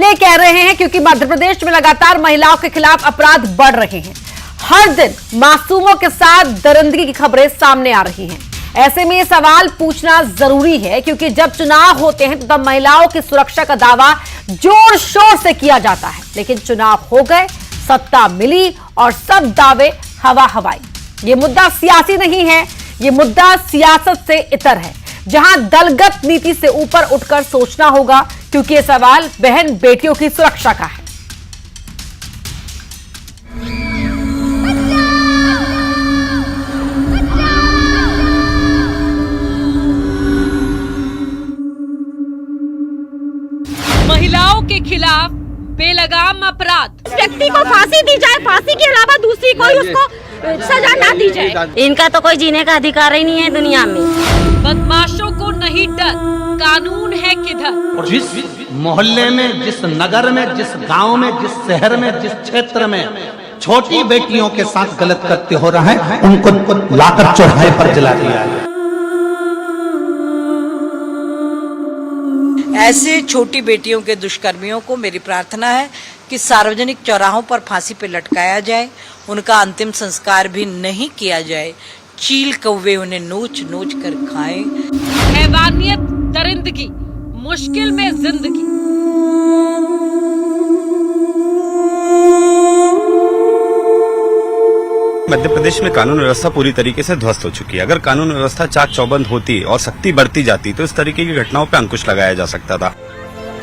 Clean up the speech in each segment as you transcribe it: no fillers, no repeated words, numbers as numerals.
ये कह रहे हैं क्योंकि मध्य प्रदेश में लगातार महिलाओं के खिलाफ अपराध बढ़ रहे हैं। हर दिन मासूमों के साथ दरिंदगी की खबरें सामने आ रही हैं। ऐसे में ये सवाल पूछना जरूरी है क्योंकि जब चुनाव होते हैं तो तब महिलाओं की सुरक्षा का दावा जोर शोर से किया जाता है, लेकिन चुनाव हो गए, सत्ता मिली और सब दावे हवा हवाई। ये मुद्दा सियासी नहीं है, ये मुद्दा सियासत से इतर है, जहां दलगत नीति से ऊपर उठकर सोचना होगा क्योंकि ये सवाल बहन बेटियों की सुरक्षा का है। महिलाओं के खिलाफ बेलगाम अपराध, व्यक्ति को फांसी दी जाए, फांसी के अलावा दूसरी कोई उसको सजा ना दी जाए। इनका तो कोई जीने का अधिकार ही नहीं है दुनिया में। बदमाशों को नहीं डर, कानून है किधर। जिस मोहल्ले में, जिस नगर में, जिस गांव में, जिस शहर में, जिस क्षेत्र में छोटी बेटियों के साथ गलत कृत्य हो रहा है, उनको लाकर चौराहे पर जला दिया है। ऐसे छोटी बेटियों के दुष्कर्मियों को मेरी प्रार्थना है कि सार्वजनिक चौराहों पर फांसी पे लटकाया जाए, उनका अंतिम संस्कार भी नहीं किया जाए, चील कौवे उन्हें नोच नोच कर खाएं। हैवानियत, दरिंदगी, मुश्किल में जिंदगी। मध्य प्रदेश में कानून व्यवस्था पूरी तरीके से ध्वस्त हो चुकी है। अगर कानून व्यवस्था चाक चौबंद होती और सख्ती बढ़ती जाती तो इस तरीके की घटनाओं पर अंकुश लगाया जा सकता था।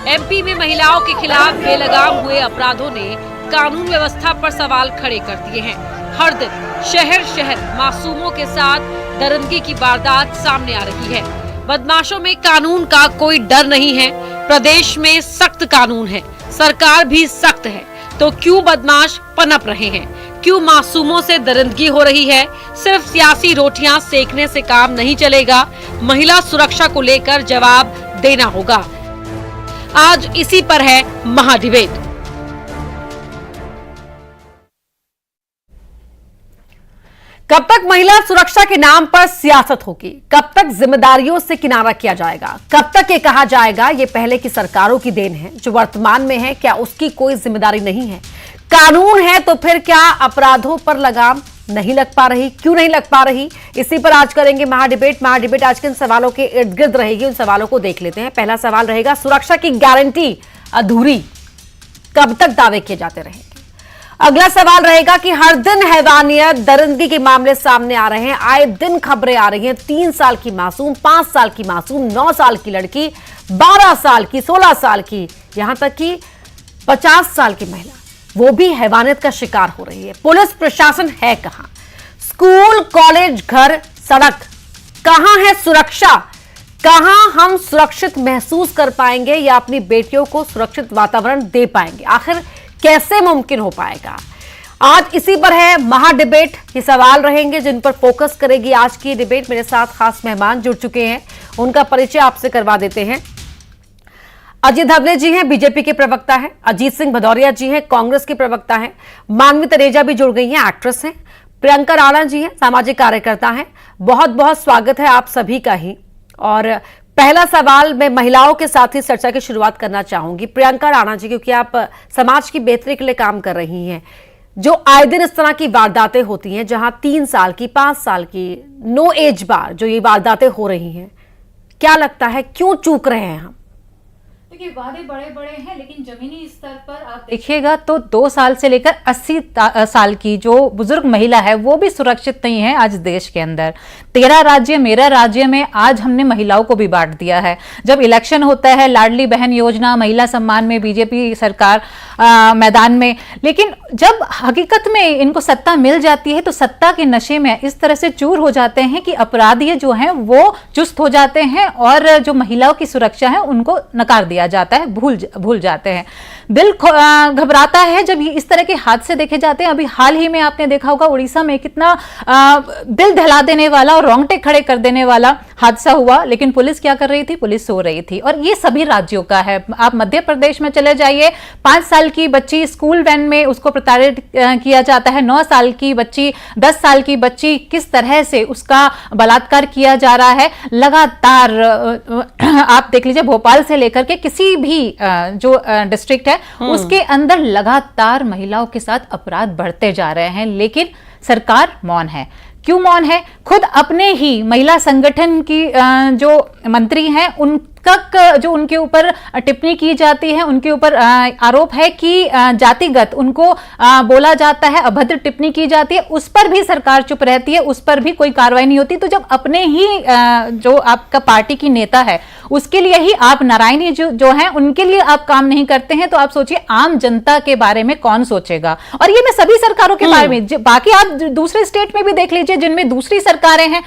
एमपी में महिलाओं के खिलाफ बेलगाम हुए अपराधों ने कानून व्यवस्था पर सवाल खड़े कर दिए हैं। हर दिन शहर शहर मासूमों के साथ दरिंदगी की वारदात सामने आ रही है। बदमाशों में कानून का कोई डर नहीं है। प्रदेश में सख्त कानून है, सरकार भी सख्त है, तो क्यों बदमाश पनप रहे हैं? क्यों मासूमों से दरिंदगी हो रही है? सिर्फ सियासी रोटियां सेकने से काम नहीं चलेगा। महिला सुरक्षा को लेकर जवाब देना होगा। आज इसी पर है महाडिबेट। कब तक महिला सुरक्षा के नाम पर सियासत होगी? कब तक जिम्मेदारियों से किनारा किया जाएगा? कब तक ये कहा जाएगा ये पहले की सरकारों की देन है, जो वर्तमान में है क्या उसकी कोई जिम्मेदारी नहीं है? कानून है तो फिर क्या अपराधों पर लगाम नहीं लग पा रही? क्यों नहीं लग पा रही? इसी पर आज करेंगे महाडिबेट। महाडिबेट आज के इन सवालों के इर्द गिर्द रहेगी। उन सवालों को देख लेते हैं। पहला सवाल रहेगा, सुरक्षा की गारंटी अधूरी, कब तक दावे किए जाते रहेंगे? अगला सवाल रहेगा कि हर दिन हैवानियत, दरिंदगी के मामले सामने आ रहे हैं, आए दिन खबरें आ रही हैं। 3 साल की मासूम, 5 साल की मासूम, 9 साल की लड़की, 12 साल की, 16 साल की, यहां तक कि 50 साल की महिला, वो भी हैवानियत का शिकार हो रही है। पुलिस प्रशासन है कहां? स्कूल, कॉलेज, घर, सड़क, कहां है सुरक्षा? कहां हम सुरक्षित महसूस कर पाएंगे या अपनी बेटियों को सुरक्षित वातावरण दे पाएंगे? आखिर कैसे मुमकिन हो पाएगा? आज इसी पर है महाडिबेट। ये सवाल रहेंगे जिन पर फोकस करेगी आज की डिबेट। मेरे साथ खास मेहमान जुड़ चुके हैं, उनका परिचय आपसे करवा देते हैं। अजीत धवले जी हैं, बीजेपी के प्रवक्ता हैं। अजीत सिंह भदौरिया जी हैं, कांग्रेस के प्रवक्ता हैं। मानवी तनेजा भी जुड़ गई हैं, एक्ट्रेस हैं। प्रियंका राणा जी हैं, सामाजिक कार्यकर्ता हैं। बहुत बहुत स्वागत है आप सभी का ही। और पहला सवाल मैं महिलाओं के साथ ही चर्चा की शुरुआत करना चाहूंगी। प्रियंका राणा जी, क्योंकि आप समाज की बेहतरी के लिए काम कर रही हैं, जो आए दिन इस तरह की वारदातें होती हैं, जहां 3 साल की, 5 साल की, नो एज बार जो ये वारदातें हो रही हैं, क्या लगता है क्यों चूक रहे हैं हम? देखिए, वादे बड़े बड़े हैं लेकिन जमीनी स्तर पर आप देखिएगा तो 2 साल से लेकर 80 साल की जो बुजुर्ग महिला है वो भी सुरक्षित नहीं है आज देश के अंदर। 13 राज्य मेरा राज्य में आज हमने महिलाओं को भी बांट दिया है। जब इलेक्शन होता है, लाडली बहन योजना, महिला सम्मान में बीजेपी सरकार मैदान में, लेकिन जब हकीकत में इनको सत्ता मिल जाती है तो सत्ता के नशे में इस तरह से चूर हो जाते हैं कि अपराधी जो हैं वो चुस्त हो जाते हैं और जो महिलाओं की सुरक्षा है उनको नकार दिया जाता है, भूल जाते हैं। दिल घबराता है जब ये इस तरह के हादसे देखे जाते हैं। अभी हाल ही में आपने देखा होगा उड़ीसा में कितना दिल दहला देने वाला और रोंगटे खड़े कर देने वाला हादसा हुआ, लेकिन पुलिस क्या कर रही थी? पुलिस सो रही थी। और ये सभी राज्यों का है। आप मध्य प्रदेश में चले जाइए, 5 साल की बच्ची स्कूल वैन में उसको प्रताड़ित किया जाता है। 9 साल की बच्ची, 10 साल की बच्ची, किस तरह से उसका बलात्कार किया जा रहा है लगातार। आप देख लीजिए भोपाल से लेकर के किसी भी जो डिस्ट्रिक्ट है उसके अंदर लगातार महिलाओं के साथ अपराध बढ़ते जा रहे हैं, लेकिन सरकार मौन है। क्यों मौन है? खुद अपने ही महिला संगठन की जो मंत्री हैं उन तक जो उनके ऊपर टिप्पणी की जाती है, उनके ऊपर आरोप है कि जातिगत उनको बोला जाता है, अभद्र टिप्पणी की जाती है, उस पर भी सरकार चुप रहती है, उस पर भी कोई कार्रवाई नहीं होती। तो जब अपने ही जो आपका पार्टी की नेता है उसके लिए ही आप नारायणी जो हैं उनके लिए आप काम नहीं करते हैं, तो आप सोचिए आम जनता के बारे में कौन सोचेगा। और ये मैं सभी सरकारों के बारे में, बाकी आप दूसरे स्टेट में भी देख लीजिए जिनमें दूसरी सरकारें हैं,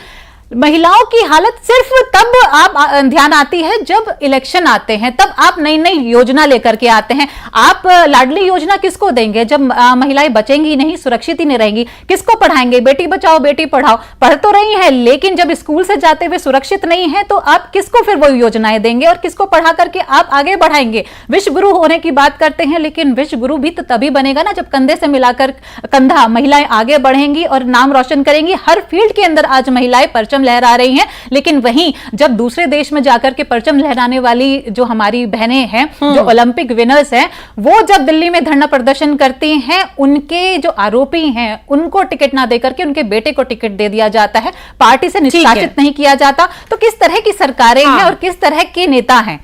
महिलाओं की हालत सिर्फ तब आप ध्यान आती है जब इलेक्शन आते हैं, तब आप नई नई योजना लेकर के आते हैं। आप लाडली योजना किसको देंगे जब महिलाएं बचेंगी नहीं, सुरक्षित ही नहीं रहेंगी? किसको पढ़ाएंगे? बेटी बचाओ बेटी पढ़ाओ पढ़ तो रही हैं, लेकिन जब स्कूल से जाते हुए सुरक्षित नहीं है तो आप किसको फिर वो योजनाएं देंगे और किसको पढ़ा करके आप आगे बढ़ाएंगे? विश्व गुरु होने की बात करते हैं, लेकिन विश्व गुरु भी तो तभी बनेगा ना जब कंधे से मिलाकर कंधा महिलाएं आगे बढ़ेंगी और नाम रोशन करेंगी। हर फील्ड के अंदर आज महिलाएं परचम लहरा रही हैं, लेकिन वहीं जब दूसरे देश में जाकर के परचम लहराने वाली जो हमारी बहनें हैं, जो ओलंपिक विनर्स हैं, वो जब दिल्ली में धरना प्रदर्शन करती हैं, उनके जो आरोपी हैं उनको टिकट ना देकर के उनके बेटे को टिकट दे दिया जाता है, पार्टी से निष्कासित नहीं किया जाता। तो किस तरह की सरकारें हैं और किस तरह के नेता हैं?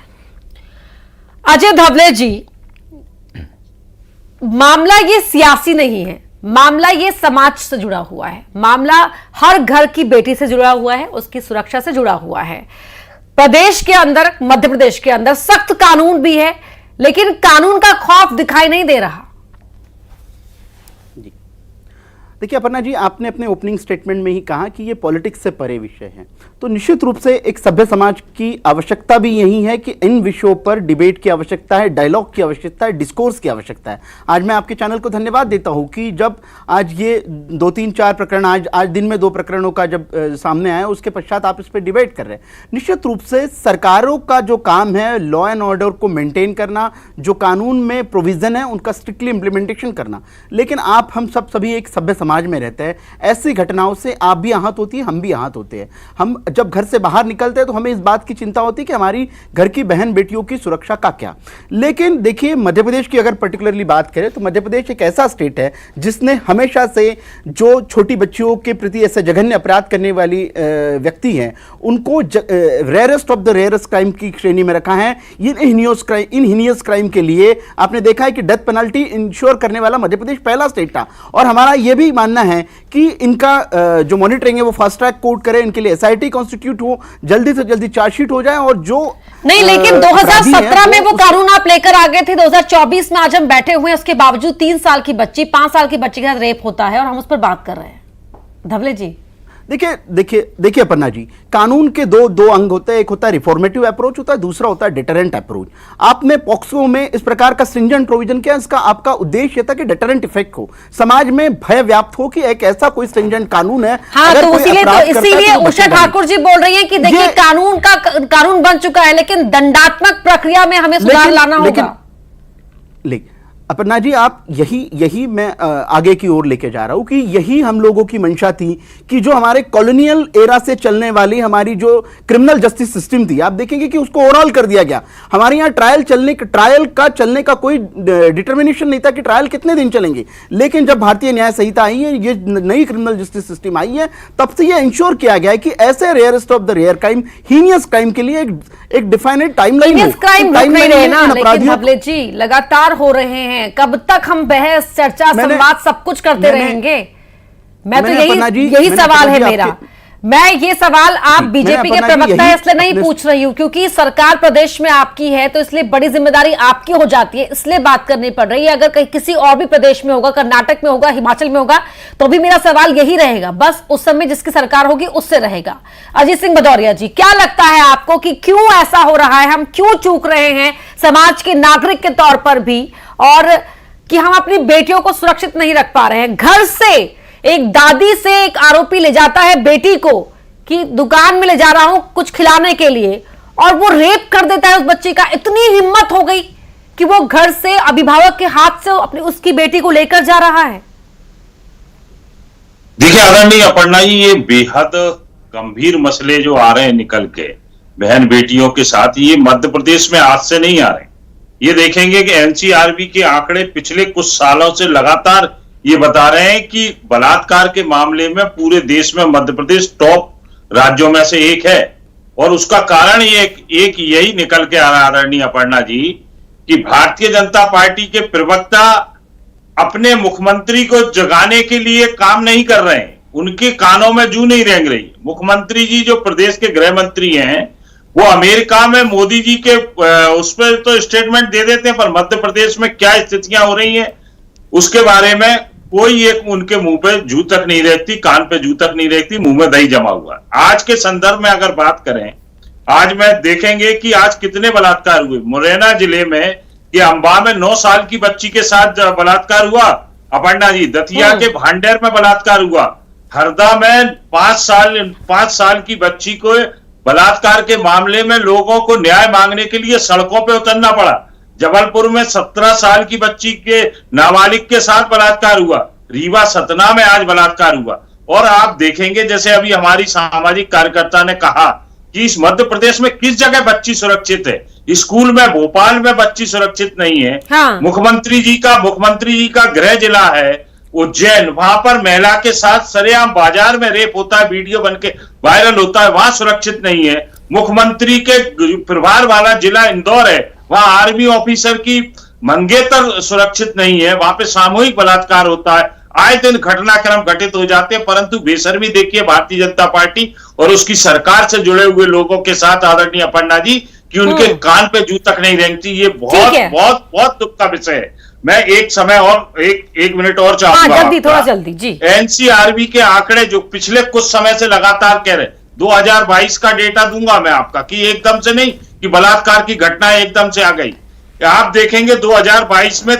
अजय धवले जी, मामला ये सियासी नहीं है, मामला ये समाज से जुड़ा हुआ है, मामला हर घर की बेटी से जुड़ा हुआ है, उसकी सुरक्षा से जुड़ा हुआ है। प्रदेश के अंदर, मध्य प्रदेश के अंदर सख्त कानून भी है, लेकिन कानून का खौफ दिखाई नहीं दे रहा। देखिए अपर्णा जी, आपने अपने ओपनिंग स्टेटमेंट में ही कहा कि ये पॉलिटिक्स से परे विषय है, तो निश्चित रूप से एक सभ्य समाज की आवश्यकता भी यही है कि इन विषयों पर डिबेट की आवश्यकता है, डायलॉग की आवश्यकता है, डिस्कोर्स की आवश्यकता है। आज मैं आपके चैनल को धन्यवाद देता हूं कि जब आज ये 2-3-4 प्रकरण, आज दिन में 2 प्रकरणों का जब सामने आया, उसके पश्चात आप इस पर डिबेट कर रहे हैं। निश्चित रूप से सरकारों का जो काम है लॉ एंड ऑर्डर को मेंटेन करना, जो कानून में प्रोविजन है उनका स्ट्रिक्टली इंप्लीमेंटेशन करना, लेकिन आप हम सभी एक सभ्य समाज में रहते हैं। ऐसी घटनाओं से आप भी आहत होती है, हम भी आहत होते हैं। हम जब घर से बाहर निकलते हैं तो हमें इस बात की चिंता होती है कि हमारी घर की बहन बेटियों की सुरक्षा का क्या। लेकिन देखिए मध्य प्रदेश की अगर पर्टिकुलरली बात करें तो मध्य प्रदेश एक ऐसा स्टेट है जिसने हमेशा से जो छोटी बच्चियों के प्रति ऐसे जघन्य अपराध करने वाली व्यक्ति हैं उनको rarest of the rarest crime की श्रेणी में रखा है। इन हीनियस क्राइम के लिए आपने देखा है कि डेथ पेनल्टी इंश्योर करने वाला मध्य प्रदेश पहला स्टेट था। और हमारा यह भी मानना है कि इनका जो मॉनिटरिंग है वो फास्ट ट्रैक कोर्ट करे, इनके लिए एसआईटी कॉन्स्टिट्यूट हो, जल्दी से जल्दी चार्जशीट हो जाए। और जो नहीं, लेकिन 2017 में वो कानून आप लेकर आ गए थे, 2024 में आज हम बैठे हुए हैं, उसके बावजूद 3 साल की बच्ची, 5 साल की बच्ची के साथ रेप होता है और हम उस पर बात कर रहे हैं। धवले जी देखिए अपर्णा जी, कानून के दो अंग होते हैं, एक होता है रिफॉर्मेटिव अप्रोच होता है, दूसरा होता है डिटरेंट अप्रोच। आपने पॉक्सो में इस प्रकार का स्ट्रिंजेंट प्रोविजन किया, इसका आपका उद्देश्य था कि डिटरेंट इफेक्ट हो, समाज में भय व्याप्त हो कि एक ऐसा कोई स्ट्रिंजेंट कानून है। हाँ, तो इसीलिए उषा ठाकुर जी बोल रही है कि देखिए कानून बन चुका है, लेकिन दंडात्मक प्रक्रिया में हमें सुधार लाना होगा। अपर्णा जी, आप यही मैं आगे की ओर लेके जा रहा हूं कि यही हम लोगों की मंशा थी कि जो हमारे कॉलोनियल एरा से चलने वाली हमारी जो क्रिमिनल जस्टिस सिस्टम थी, आप देखेंगे कि उसको ओवरऑल कर दिया गया। हमारे यहाँ ट्रायल का चलने का कोई डिटर्मिनेशन नहीं था कि ट्रायल कितने दिन चलेंगे। लेकिन जब भारतीय न्याय संहिता आई है, ये नई क्रिमिनल जस्टिस सिस्टम आई है, तब से ये इंश्योर किया गया है कि ऐसे rarest of the rare crime, heinous crime के लिए एक डिफाइनेड टाइमलाइन जी लगातार हो रहे हैं। कब तक हम बहस, चर्चा, संवाद सब कुछ करते रहेंगे? मैं तो यही सवाल है मेरा। मैं ये सवाल आप बीजेपी के प्रवक्ता है इसलिए नहीं पूछ रही हूं, क्योंकि सरकार प्रदेश में आपकी है तो इसलिए बड़ी जिम्मेदारी आपकी हो जाती है, इसलिए बात करनी पड़ रही है। अगर कहीं किसी और भी प्रदेश में होगा, कर्नाटक में होगा, हिमाचल में होगा, तो भी मेरा सवाल यही रहेगा, बस उस समय जिसकी सरकार होगी उससे रहेगा। अजीत सिंह भदौरिया जी, क्या लगता है आपको कि क्यों ऐसा हो रहा है? हम क्यों चूक रहे हैं समाज के नागरिक के तौर पर भी, और कि हम अपनी बेटियों को सुरक्षित नहीं रख पा रहे हैं? घर से एक दादी से एक आरोपी ले जाता है बेटी को कि दुकान में ले जा रहा हूं कुछ खिलाने के लिए, और वो रेप कर देता है उस बच्ची का। इतनी हिम्मत हो गई कि वो घर से अभिभावक के हाथ से अपनी उसकी बेटी को लेकर जा रहा है। देखिए आदरणीय अपर्णा जी, ये बेहद गंभीर मसले जो आ रहे हैं निकल के, बहन बेटियों के साथ। ये मध्य प्रदेश में आज से नहीं आ रहे। ये देखेंगे कि एनसीआरबी के आंकड़े पिछले कुछ सालों से लगातार ये बता रहे हैं कि बलात्कार के मामले में पूरे देश में मध्य प्रदेश टॉप राज्यों में से एक है। और उसका कारण ये एक यही निकल के आ रहा है आदरणीय अपर्णा जी, कि भारतीय जनता पार्टी के प्रवक्ता अपने मुख्यमंत्री को जगाने के लिए काम नहीं कर रहे हैं, उनके कानों में जू नहीं रेंग रही। मुख्यमंत्री जी जो प्रदेश के गृह मंत्री हैं वो अमेरिका में मोदी जी के उस पर तो स्टेटमेंट दे देते हैं, पर मध्य प्रदेश में क्या स्थितियां हो रही हैं उसके बारे में कोई एक उनके मुंह पे जू तक नहीं रहती, कान पे जू तक नहीं रहती, मुंह में दही जमा हुआ। आज के संदर्भ में अगर बात करें, आज में देखेंगे कि आज कितने बलात्कार हुए। मुरैना जिले में कि अंबा में 9 साल की बच्ची के साथ बलात्कार हुआ अपर्णा जी, दतिया के भांडेर में बलात्कार हुआ, हरदा में 5 साल की बच्ची को बलात्कार के मामले में लोगों को न्याय मांगने के लिए सड़कों पे उतरना पड़ा, जबलपुर में 17 साल की बच्ची के नाबालिग के साथ बलात्कार हुआ, रीवा सतना में आज बलात्कार हुआ। और आप देखेंगे जैसे अभी हमारी सामाजिक कार्यकर्ता ने कहा कि इस मध्य प्रदेश में किस जगह बच्ची सुरक्षित है। स्कूल में भोपाल में बच्ची सुरक्षित नहीं है। हाँ। मुख्यमंत्री जी का गृह जिला है उज्जैन, वहां पर महिला के साथ सरेआम बाजार में रेप होता है, वीडियो बनके वायरल होता है, वहां सुरक्षित नहीं है। मुख्यमंत्री के प्रभार वाला जिला इंदौर है, वहां आर्मी ऑफिसर की मंगेतर सुरक्षित नहीं है, वहां पे सामूहिक बलात्कार होता है। आए दिन घटनाक्रम घटित हो जाते हैं, परंतु बेशर्मी देखिए भारतीय जनता पार्टी और उसकी सरकार से जुड़े हुए लोगों के साथ आदरणीय अपर्णा जी, कि उनके कान पे जू तक नहीं रेंगती। ये बहुत दुख का विषय है। मैं एक समय और एक मिनट और चाहूंगा, थोड़ा जल्दी जी। एनसीआरबी के आंकड़े जो पिछले कुछ समय से लगातार कह रहे, 2022 का डेटा दूंगा मैं आपका, कि एकदम से नहीं कि बलात्कार की घटनाएं एकदम से आ गई। आप देखेंगे 2022 में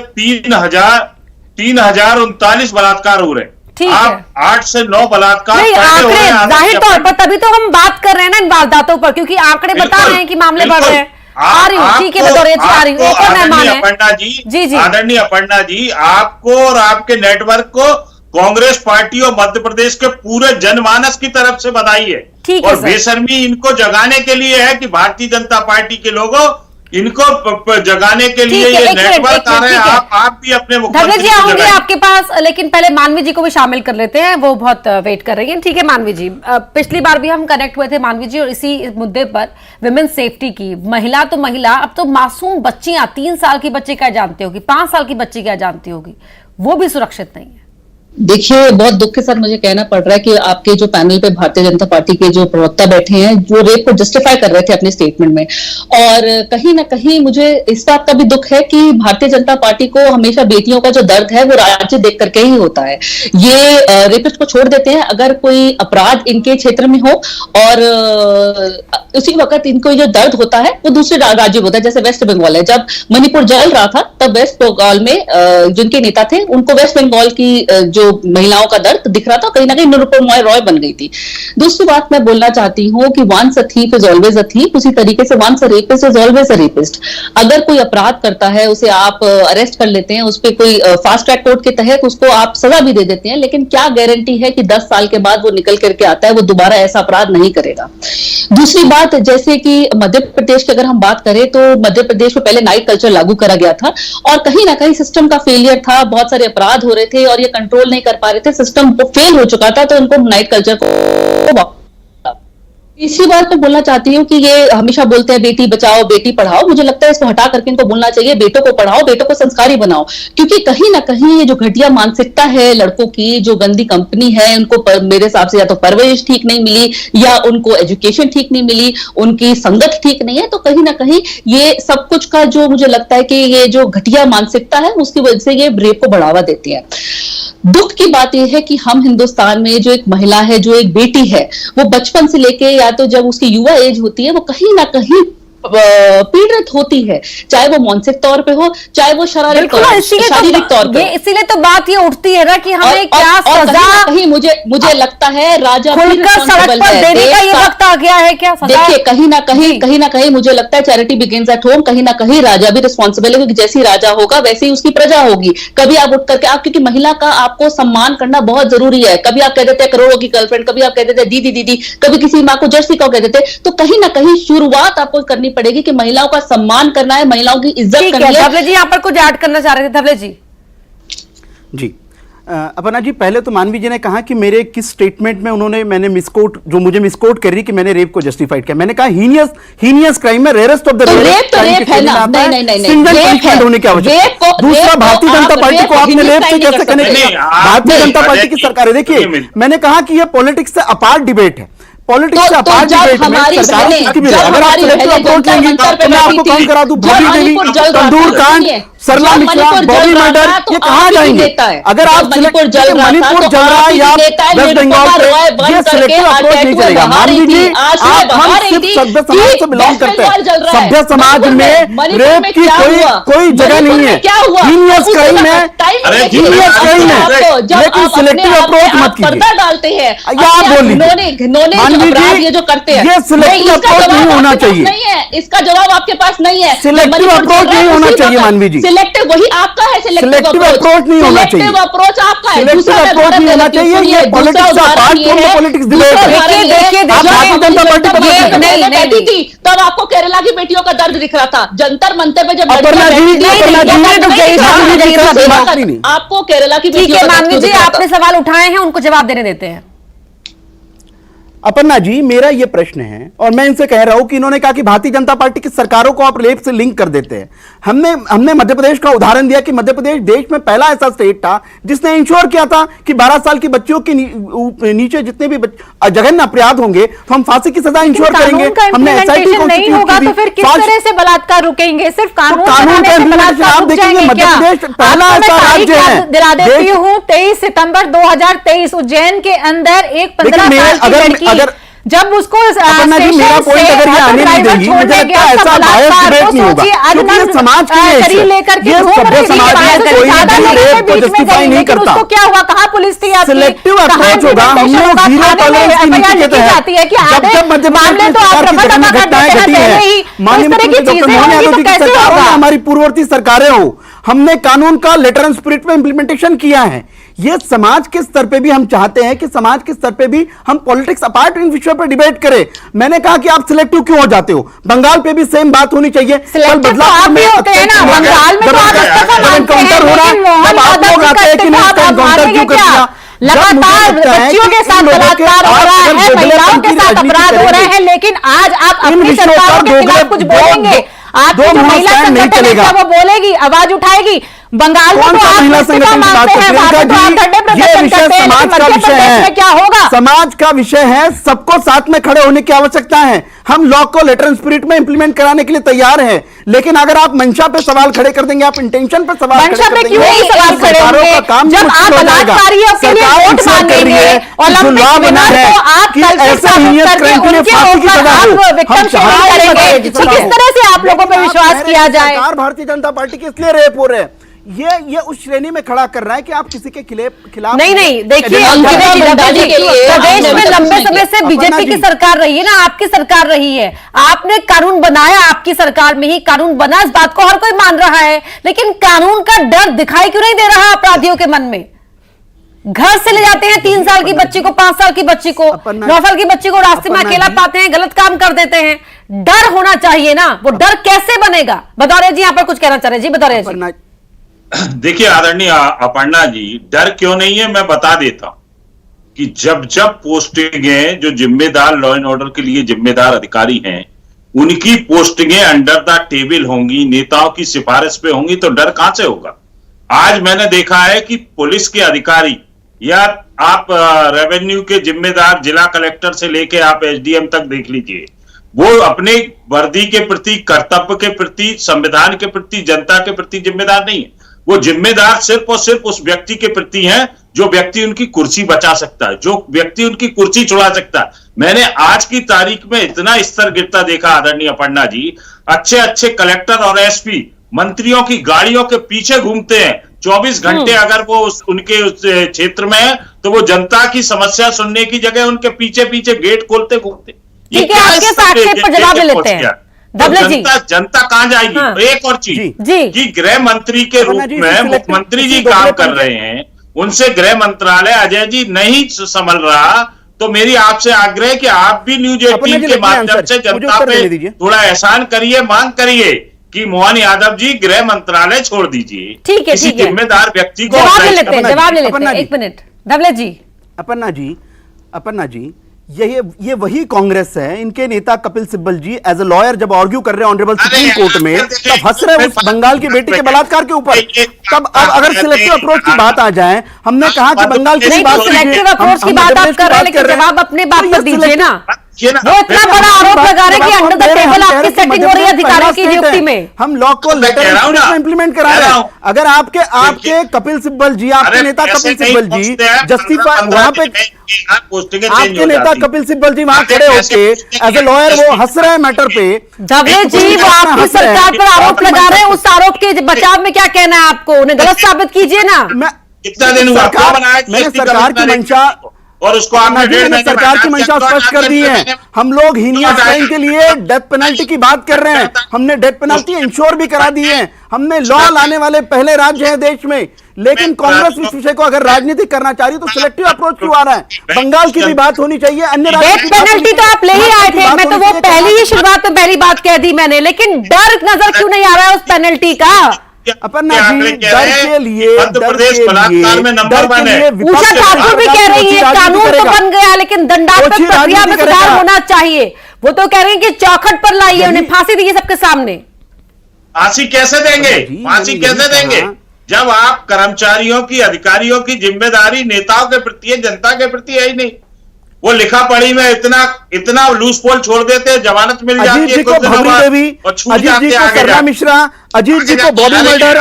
3039 बलात्कार हो रहे, आप 8 से 9 बलात्कार जाहिर तौर पर, तभी तो हम बात कर रहे हैं ना इन वारदातों पर, क्योंकि आंकड़े बता रहे हैं कि मामले बढ़ रहे हैं। आ रही हूँ, ठीक है, आदरणीय अपर्णा जी, आपको और आपके नेटवर्क को कांग्रेस पार्टी और मध्य प्रदेश के पूरे जनमानस की तरफ से बधाई है। और बेशर्मी इनको जगाने के लिए है कि भारतीय जनता पार्टी के लोगों इनको जगाने के लिए ये नेटवर्क आ रहे हैं। आप भी अपने मुख्यमंत्री जी आऊंगी आपके पास, लेकिन पहले मानवी जी को भी शामिल कर लेते हैं, वो बहुत वेट कर रही हैं। ठीक है मानवी जी, पिछली बार भी हम कनेक्ट हुए थे मानवी जी, और इसी मुद्दे पर विमेन सेफ्टी की, महिला तो महिला, अब तो मासूम बच्चियां, 3 साल की बच्ची क्या जानती होगी, 5 साल की बच्ची क्या जानती होगी, वो भी सुरक्षित नहीं है। देखिए, बहुत दुख के साथ मुझे कहना पड़ रहा है कि आपके जो पैनल पे भारतीय जनता पार्टी के जो प्रवक्ता बैठे हैं, जो रेप को जस्टिफाई कर रहे थे अपने स्टेटमेंट में, और कहीं ना कहीं मुझे इस बात का भी दुख है कि भारतीय जनता पार्टी को हमेशा बेटियों का जो दर्द है वो राज्य देख करके ही होता है। ये रेपिस्ट को छोड़ देते हैं अगर कोई अपराध इनके क्षेत्र में हो, और उसी वक्त इनको जो दर्द होता है वो दूसरे राज्य होता है। जैसे वेस्ट बंगाल है, जब मणिपुर जल रहा था तब वेस्ट बंगाल में जिनके नेता थे उनको वेस्ट बंगाल की जो महिलाओं का दर्द दिख रहा था, कहीं ना कहीं निरुपमा रॉय बन गई थी। दूसरी बात मैं बोलना चाहती हूँ कि once a thief is always a thief, उसी तरीके से once a rapist is always a rapist. अगर कोई अपराध करता है उसे आप अरेस्ट कर लेते हैं, उस पर कोई फास्ट ट्रैक कोर्ट के तहत उसको आप सजा भी दे देते हैं, लेकिन क्या गारंटी है कि 10 साल के बाद वो निकल करके आता है वो दोबारा ऐसा अपराध नहीं करेगा। दूसरी बात, जैसे कि मध्य प्रदेश की अगर हम बात करें तो मध्य प्रदेश में पहले नाइट कल्चर लागू करा गया था, और कहीं ना कहीं सिस्टम का फेलियर था, बहुत सारे अपराध हो रहे थे और ये कंट्रोल नहीं कर पा रहे थे, सिस्टम फेल हो चुका था, तो उनको नाइट कल्चर को। तीसरी बात तो बोलना चाहती हूँ कि ये हमेशा बोलते हैं बेटी बचाओ बेटी पढ़ाओ, मुझे लगता है इसको हटा करके इनको बोलना चाहिए बेटों को पढ़ाओ, बेटों को संस्कारी बनाओ, क्योंकि कहीं ना कहीं ये जो घटिया मानसिकता है लड़कों की, जो गंदी कंपनी है, उनको मेरे हिसाब से या तो परवरिश ठीक नहीं मिली या उनको एजुकेशन ठीक नहीं मिली, उनकी संगत ठीक नहीं है, तो कहीं ना कहीं ये सब कुछ का जो मुझे लगता है कि ये जो घटिया मानसिकता है उसकी वजह से ये रेप को बढ़ावा देती है। दुख की बात यह है कि हम हिंदुस्तान में जो एक महिला है, जो एक बेटी है, वो बचपन से लेके या तो जब उसकी युवा एज होती है वो कहीं ना कहीं पीड़ित होती है, चाहे वो मानसिक तौर पे हो, चाहे वो शारीरिक तौर पे। इसीलिए तो बात ये उठती है ना कि हमें क्या सजा, कहीं मुझे लगता है राजा खुलकर सड़क पर देने का ये वक्त आ गया है क्या? देखिए कहीं ना कहीं मुझे लगता है चैरिटी बिगिंस एट होम, कहीं ना कहीं राजा भी रिस्पॉन्सिबल है, क्योंकि जैसी राजा होगा वैसे ही उसकी प्रजा होगी। कभी आप उठ करके क्योंकि महिला का आपको सम्मान करना बहुत जरूरी है। कभी आप कह देते हैं करोड़ों की गर्लफ्रेंड, कभी आप कह देते हैं दीदी, कभी किसी माँ को जर्सी को कह देते हैं। तो कहीं ना कहीं शुरुआत आपको करनी पड़ेगी कि महिलाओं का सम्मान करना है, महिलाओं की इज्जत करनी है। धवले जी यहाँ पर कुछ ऐड करना चाह रहे थे, धवले जी। जी अपर्णा जी, पहले तो मानवी जी ने कहा कि मेरे किस स्टेटमेंट में मैंने मिसकोट, जो मुझे मिसकोट कर रही कि मैंने रेप को जस्टिफाइड किया। मैंने कहा हीनियस क्राइम में रेयरेस्ट ऑफ द रेप तो रेप है ना, नहीं सिंगल पनिशमेंट होने की आवश्यकता। दूसरा, भारतीय जनता पार्टी को आपने रेप से कैसे कनेक्ट किया? भारतीय जनता पार्टी की सरकार है। देखिए मैंने कहा कि यह पॉलिटिक्स से अपार्ट डिबेट है, पॉलिटिक्स से अपार्ट डिबेट में सरकार की भी, अगर आप सिलेक्टिव अप्रोच लेंगे तो मैं आपको कम करा दूं, भोली देवी, तंदूर कांड, सरला मिश्रा, बॉबी मर्डर, ये कहाँ जाएंगे? अगर आप मणिपुर जल रहा है या वेस्ट बंगाल पे, ये सिलेक्टिव अप्रोच नहीं चलेगा। मानवी जी, हम सिर्फ सभ्य समाज से बिलोंग करते हैं, सभ्य समाज में रेप की कोई जगह नहीं है। हीनियस क्राइम है, लेकिन सिलेक्टिव अप्रोच मत कीजिए। डालते हैं या आप बोलिए अपराध ये जो करते हैं, ये सिलेक्टिव अप्रोच नहीं होना चाहिए। नहीं है, इसका जवाब आपके पास नहीं है। सिलेक्टिव अप्रोच नहीं होना चाहिए मानवी जी। सिलेक्टिव वही आपका है, सिलेक्टिव अप्रोच नहीं होना चाहिए। सिलेक्टिव अप्रोच आपका है, सिलेक्टिव अप्रोच नहीं होना चाहिए। ये पॉलिटिक्स से apart from the politics debate है। देखिए आप भारतीय जनता पार्टी पर कहती थी तब आपको केरला की बेटियों का दर्द दिख रहा था, जंतर मंतर पे जब आपको केरला की बेटियों। मानवी जी, आपने सवाल उठाए हैं, उनको जवाब देने देते हैं। अपर्णा जी, मेरा यह प्रश्न है और मैं इनसे कह रहा हूं कि इन्होंने कहा कि भारतीय जनता पार्टी की सरकारों को आप रेप से लिंक कर देते हैं। हमने मध्य प्रदेश का उदाहरण दिया कि मध्य प्रदेश देश में पहला ऐसा स्टेट था जिसने इंश्योर किया था कि 12 साल की बच्चियों के नीचे जितने भी जघन्य अपराध होंगे तो हम फांसी की सजा इंश्योर करेंगे। हमने एसआईटी नहीं होगा तो फिर किस तरह से बलात्कार रुकेंगे? सिर्फ कानून का इम्प्लीमेंटेशन आप देखेंगे मध्य प्रदेश पहला ऐसा राज्य है। दिला देती हूँ 23 सितंबर 2023 उज्जैन के अंदर एक 15 साल की लड़की, जब उसको मेरा पॉइंट अगर ये आने नहीं देगी, मुझे लगता है ऐसा बायस डिबेट नहीं होगा, क्योंकि ये समाज की लेकर के समाज में कोई भी रेप को जस्टिफाई नहीं करता। उसको क्या हुआ, कहाँ पुलिस थी? सिलेक्टिव अप्रोच होगा। हमने जीरो टॉलरेंस की नीति के तहत जब मध्य प्रदेश में घटनाएं घटी है, माननीय मुख्यमंत्री डॉक्टर मोहन यादव जी की सरकार हो, हमारी पूर्ववर्ती सरकारें हो, हमने कानून का लेटर एंड स्पिरिट में इंप्लीमेंटेशन किया है। ये समाज के स्तर पे भी हम चाहते हैं कि समाज के स्तर पे भी हम पॉलिटिक्स अपार्ट इन विषयों पर डिबेट करें। मैंने कहा कि आप सिलेक्टिव क्यों हो जाते हो? बंगाल पे भी सेम बात होनी चाहिए। बदलाव में बंगाल में एनकाउंटर हो रहा है, तब आप लोग आते हैं कि नहीं एनकाउंटर क्यों कर दिया? लगातार बच्चियों के साथ बलात्कार हो रहा है, महिलाओं के साथ अपराध हो रहे हैं, लेकिन आज आप अपनी सरकारों के खिलाफ कुछ बोलेंगे? आपकी जो महिला संगठन है वो बोलेगी, आवाज उठाएगी। बंगाल में तो आप इस्तीफा मांगते हैं, वहां तो आप धरने प्रदर्शन करते हैं, मध्य प्रदेश में क्या होगा? समाज का विषय है, सबको साथ में खड़े होने की आवश्यकता है। हम लॉ को लेटर एंड स्पिरिट में इंप्लीमेंट कराने के लिए तैयार हैं, लेकिन अगर आप मंशा पे सवाल खड़े कर देंगे, आप इंटेंशन पे सवाल खड़े कर देंगे, क्यों नहीं सवाल खड़े होंगे? जब आप बलात्कारियों के लिए वोट मांगेंगे, ओलंपिक विनर को आप कल से साबित करके उनके ऊपर आप विक्टिम शेयरिंग करेंगे, तो किस तरह से आप लोगों पर विश्वास किया जाए? सरकार भारतीय जनता पार्टी के इसलिए रेप हो रहे हैं, ये उस श्रेणी में खड़ा कर रहा है कि आप किसी के खिलाफ नहीं देखिए, प्रदेश में लंबे समय से बीजेपी की सरकार रही है ना, आपकी सरकार रही है, आपने कानून बनाया, आपकी सरकार में ही कानून बना, इस बात को हर कोई मान रहा है, लेकिन कानून का डर दिखाई क्यों नहीं दे रहा अपराधियों के मन में? घर से ले जाते हैं 3 साल की बच्ची को, 5 साल की बच्ची को, 9 साल की बच्ची को रास्ते में अकेला पाते हैं, गलत काम कर देते हैं। डर होना चाहिए ना, वो डर कैसे बनेगा? बतौर जी यहाँ पर कुछ कहना चाह रहे जी, बतौर जी। देखिए आदरणीय अपर्णा जी, डर क्यों नहीं है मैं बता देता हूं कि जब जब पोस्टिंगें जो जिम्मेदार लॉ एंड ऑर्डर के लिए जिम्मेदार अधिकारी हैं उनकी पोस्टिंगें अंडर द टेबल होंगी, नेताओं की सिफारिश पे होंगी, तो डर कहां से होगा? आज मैंने देखा है कि पुलिस के अधिकारी या आप रेवेन्यू के जिम्मेदार जिला कलेक्टर से लेके आप एसडीएम तक देख लीजिए, वो अपने वर्दी के प्रति, कर्तव्य के प्रति, संविधान के प्रति, जनता के प्रति जिम्मेदार नहीं है। वो जिम्मेदार सिर्फ और सिर्फ उस व्यक्ति के प्रति हैं जो व्यक्ति उनकी कुर्सी बचा सकता है, जो व्यक्ति उनकी कुर्सी छुड़ा सकता है। मैंने आज की तारीख में इतना स्तर गिरता देखा आदरणीय अपर्णा जी, अच्छे अच्छे कलेक्टर और एसपी मंत्रियों की गाड़ियों के पीछे घूमते हैं 24 घंटे। अगर वो उनके उस क्षेत्र में है तो वो जनता की समस्या सुनने की जगह उनके पीछे पीछे गेट खोलते घूमते। ठीक है, आपके साक्ष्य पर जवाब ले लेते हैं। जनता कहां जाएगी? हाँ। एक और चीज कि गृह मंत्री के रूप में मुख्यमंत्री जी काम कर रहे हैं, उनसे गृह मंत्रालय अजय जी नहीं संभल रहा, तो मेरी आपसे आग्रह है कि आप भी न्यूज 18 के माध्यम से जनता पे थोड़ा एहसान करिए, मांग करिए कि मोहन यादव जी गृह मंत्रालय छोड़ दीजिए। ठीक है, किसी जिम्मेदार व्यक्ति को जवाब ले लेते हैं। एक मिनट धवले जी। अपर्णा जी, ये वही कांग्रेस है, इनके नेता कपिल सिब्बल जी एज अ लॉयर जब आर्ग्यू कर रहे हैं ऑनरेबल सुप्रीम कोर्ट में, तब हंस रहे उस बंगाल की बेटी के बलात्कार के ऊपर। तब अब अगर सिलेक्टिव अप्रोच की बात आ जाए, हमने कहा कि बंगाल की बात सिलेक्टिव अप्रोच की बात आप कर रहे हैं, लेकिन जवाब अपने बात पर दीजिए ना। वो इतना बड़ा आरोप लगा रहे हैं कि अंडर द टेबल आपकी सेटिंग हो रही है अधिकारियों की नियुक्ति में। हम लॉ को लेटर इंप्लीमेंट करा रहे हैं। अगर आपके कपिल सिब्बल जी, आपके नेता कपिल सिब्बल जी जस्टिफाई वहां पे, आपके नेता कपिल सिब्बल जी वहां खड़े होके एज ए लॉयर वो हंस रहे हैं मैटर पे। धवले जी, वो आपकी सरकार पर आरोप लगा रहे हैं, उस आरोप के बचाव में क्या कहना है आपको? उन्हें गलत साबित कीजिए ना। कितना दिन हुआ? मैंने सरकार की मंशा और उसको आपने सरकार की मंशा स्पष्ट कर दी है। हम लोग हीनियस क्राइम के लिए डेथ पेनल्टी की बात कर रहे हैं, हमने डेथ पेनल्टी इंश्योर भी करा दी है। हमने लॉ लाने वाले पहले राज्य हैं देश में। लेकिन कांग्रेस इस विषय को अगर राजनीतिक करना चाह रही तो सिलेक्टिव अप्रोच क्यों आ रहा है? बंगाल की भी बात होनी चाहिए, अन्य डेथ पेनल्टी तो आप ले ही आए थे, मैं तो वो पहली ही शुरुआत में पहली बात कह दी मैंने, लेकिन डर नजर क्यों नहीं आ रहा है उस पेनल्टी का? अपर्णा जी, डर के लिए बलात्कार में नंबर 1 है। उषा ठाकुर भी कह रही है कानून तो बन गया, लेकिन दंडात्मक प्रक्रिया में सुधार होना चाहिए। वो तो कह रही है कि चौखट पर लाइए, उन्हें फांसी दीजिए सबके सामने। फांसी कैसे देंगे? फांसी कैसे देंगे जब आप कर्मचारियों की, अधिकारियों की जिम्मेदारी नेताओं के प्रति है, जनता के प्रति है ही नहीं। वो लिखा पढ़ी में इतना लूज पोल छोड़ देते हैं, जमानत मिल जाती है। अजीत जी को भवरी देवी, अजीत जी को सरला मिश्रा, अजीत जी को बॉबी मर्डर,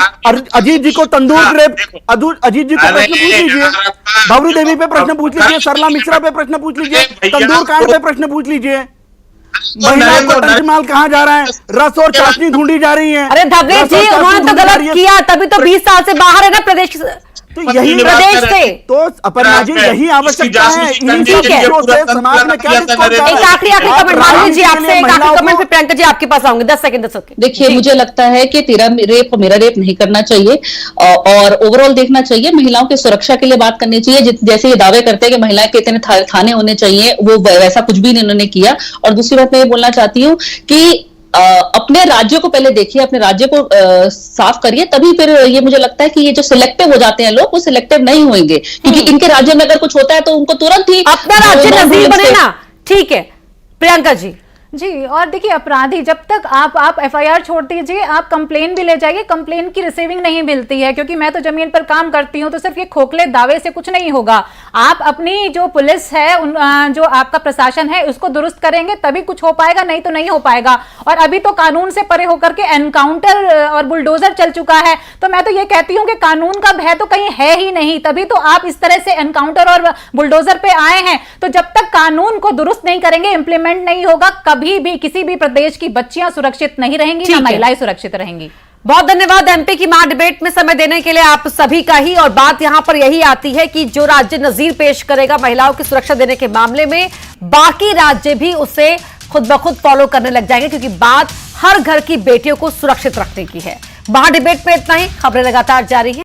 अजीत जी को तंदूर रेप, अजीत जी को प्रश्न पूछ लीजिए, भवरी देवी पे प्रश्न पूछ लीजिए, सरला मिश्रा पे प्रश्न पूछ लीजिए, तंदूर कांड पे प्रश्न पूछ लीजिए। महिलाओं को पंचमाल कहा जा रहा है, रस और चाशनी ढूंढी जा रही है। अरे धवले जी, उन्होंने तो गलत किया, तभी तो 20 साल से बाहर है ना प्रदेश, तो यही प्रदेश से। तो अपर्णा जी, यही आवश्यकता है। समाज में क्या एक आखिरी कमेंट मान लीजिए आपसे, एक आखिरी कमेंट फिर प्रियंका जी आपके पास आऊंगे। 10 सेकंड। देखिए, मुझे लगता है कि तेरा रेप और मेरा रेप नहीं करना चाहिए, और ओवरऑल देखना चाहिए, महिलाओं की सुरक्षा के लिए बात करनी चाहिए। जैसे ये दावे करते हैं कि महिलाएं के इतने थाने होने चाहिए, वो वैसा कुछ भी इन्होंने किया। और दूसरी बात मैं ये बोलना चाहती हूँ कि अपने राज्य को पहले देखिए, अपने राज्य को साफ करिए, तभी फिर ये मुझे लगता है कि ये जो सिलेक्टिव हो जाते हैं लोग, वो सिलेक्टिव नहीं होंगे, क्योंकि इनके राज्य में अगर कुछ होता है तो उनको तुरंत ही अपना राज्य नजदीक बने ना। ठीक है प्रियंका जी। जी, और देखिए, अपराधी जब तक आप एफआईआर छोड़ दीजिए, आप कंप्लेन भी ले जाइए, कंप्लेन की रिसीविंग नहीं मिलती है, क्योंकि मैं तो जमीन पर काम करती हूं, तो सिर्फ ये खोखले दावे से कुछ नहीं होगा। आप अपनी जो पुलिस है, जो आपका प्रशासन है, उसको दुरुस्त करेंगे तभी कुछ हो पाएगा, नहीं तो नहीं हो पाएगा। और अभी तो कानून से परे होकर के एनकाउंटर और बुलडोजर चल चुका है, तो मैं तो ये कहती हूँ कि कानून का भय तो कहीं है ही नहीं, तभी तो आप इस तरह से एनकाउंटर और बुलडोजर पे आए हैं। तो जब तक कानून को दुरुस्त नहीं करेंगे, इंप्लीमेंट नहीं होगा, कभी भी किसी भी प्रदेश की बच्चियां सुरक्षित नहीं रहेंगी, ना महिलाएं सुरक्षित रहेंगी। बहुत धन्यवाद एमपी की मां डिबेट में समय देने के लिए आप सभी का ही। और बात यहां पर यही आती है कि जो राज्य नजीर पेश करेगा महिलाओं की सुरक्षा देने के मामले में, बाकी राज्य भी उसे खुद ब खुद फॉलो करने लग जाएंगे, क्योंकि बात हर घर की बेटियों को सुरक्षित रखने की है। महा डिबेट में इतना ही। खबरें लगातार जारी है।